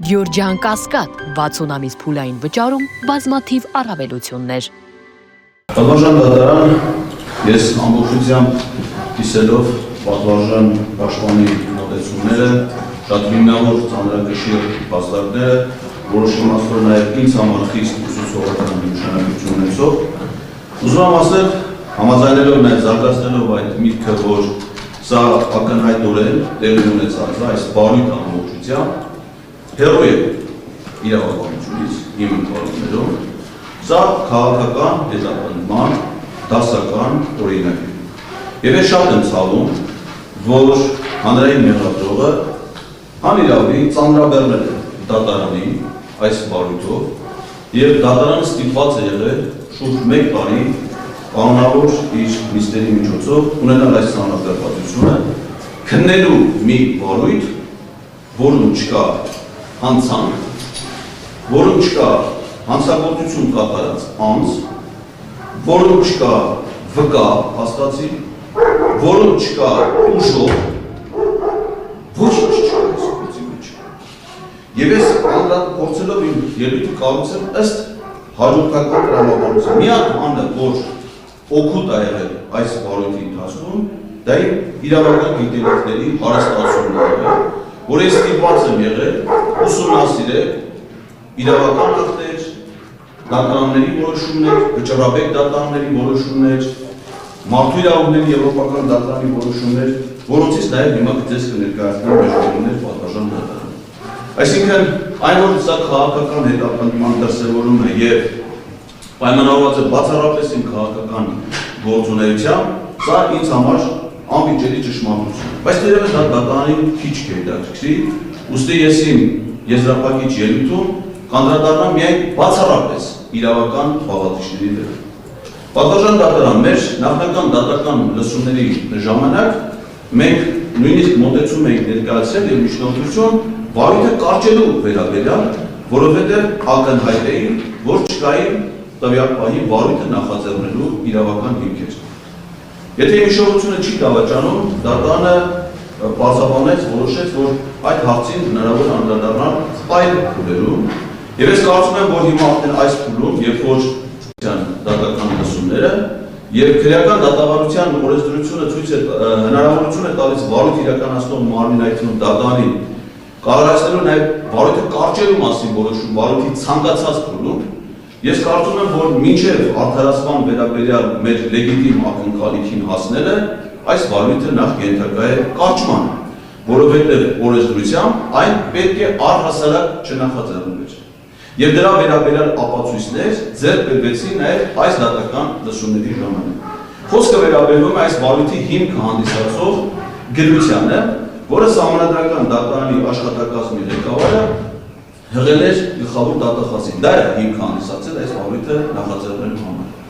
Գյորջյան Կասկադ 60 ամիս փուլային վճարում բազմաթիվ առավելություններ։ Պատվարժան դատարան, ես ամբողջությամբ կիսելով պատվարժան պաշտպանի մոտեցումները, շատ հիմնավոր ծանրակշիռ փաստարկները, որոշ իմաստով նաև ինձ համար խիստ ուսուցողական նշանակություն ունեցող, ուզում եմ ասել, համաձայնելով նաև զարգացնելով այդ միտքը, որ սա ակնհայտորեն տեղի ունեցած այս բարույթ ամբողջությամբ հեռու է իրավաբանությունից իմ ընկալումներով, սա քաղաքական հետապնդման դասական օրինակ է։ Եվ ես շատ եմ ցավում, որ հանրային մեղադրողը անիրավի ծանրաբեռնել է դատարանի այս բարույթով և դատարանը ստիպված է եղել շուրջ 1 տարի կանոնավոր իր նիստերի միջոցով ունենալ այս ծանրաբեռվածությունը քննելու մի բարույթ, որում չկա հանցանք, որում չկա հանցագործություն կատարած անձ, որում չկա վկա հաստատի, որում չկա ուժով, ոչինչ չկա այս գործի մեջ։ Եվ ես փորձելով իմ ելույթը կառուցել ըստ հաջորդական տրամաբանության։ Միակ բանը, որ օգուտ է եղել այս բարույթի ընթացքում, դա իրավական գիտելիքների հարստացումն է եղել, որ ես ստիպված եմ եղել ուսումնասիրել իրավական ակտեր, դատարանների որոշումներ, վճռաբեկ դատարանների որոշումներ, մարդու իրավունքների եվրոպական դատարանի որոշումներ, որոնցից նաև հիմա ձեզ կներկայացնեմ մեջբերումներ պատվարժան դատարան։ Այսինքն, այն որ սա քաղաքական հետապնդման դրսևորում է եւ պայմանավորված է բացառապես իմ քաղաքական գործունեությամբ, սա ինձ համար անվիճելի ճշմարտություն է։ Բայց դերևս դա դատարանին քիչ կհետաքրքրի, ուստի ես իմ եզրափակիչ ելույթում կանդրադառնամ միայն բացառապես իրավական բաղադրիչների վրա։ Պատվարժան դատարան, մեր նախնական դատական լսումների ժամանակ մենք նույնիսկ մոտեցում էինք ներկայացրել եւ միջնորդություն բարույթը կարճելու վերաբերյալ, որովհետեւ ակնհայտ էին, որ չկային տվյալ պահի բարույթը նախաձեռնելու իրավական հիմքեր։ Եթե հիշողությունը չի դավաճանում, դատարանը պարզաբանեց, որոշեց, որ այդ հարցին հնարավոր անդրադառնալ այլ փուլերում, եւ ես կարծում եմ, որ հիմա արդեն այս փուլում, երբ որ դատական լսումները եւ քրեական դատավարության օրենսդրությունը ցույց է հնարավորություն է տալիս բարույթ իրականացնող մարմին այդտեղ դատարանին կարողացնելու նաեւ բարույթը կարճելու մասին որոշում բարույթի ցանկացած փուլում, ես կարծում եմ, որ մինչեւ արդարացման վերաբերյալ մեր լեգիտիմ ակնկալիքին հասնելը այս բարույթը նախ ենթակա է կարճման, որովհետեւ օրենսդրությամբ այն պետք է առհասարակ չնախաձեռնվեր։ Եվ դրա վերաբերյալ ապացույցներ ձեռք բերվեցին նաև այս դատական լսումների ժամանակ։ Խոսքը վերաբերվում է այս բարույթի հիմքը հանդիսացող գրությանը, որը սահմանադրական դատարանի աշխատակազմի ղեկավարը հղել էր գլխավոր դատախազին։ Դա է հիմքը հանդիսացել այս բարույթը նախաձեռնելու համար։